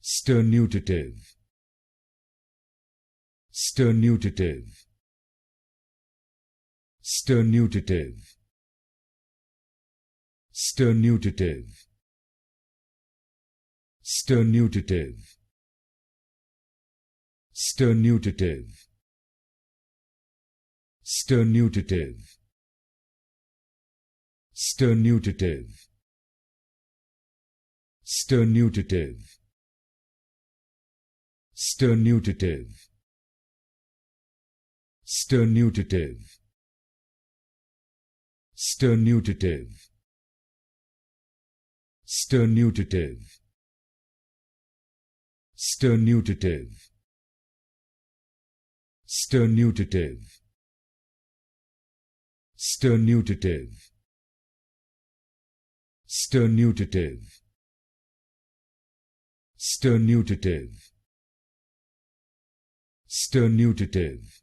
Sternutative. Sternutative. Sternutative. Sternutative. Sternutative. Sternutative. Sternutative. Sternutative. Sternutative. Sternutative. Sternutative. Sternutative. Sternutative. Sternutative. Sternutative. Sternutative. Sternutative. Sternutative. Sternutative.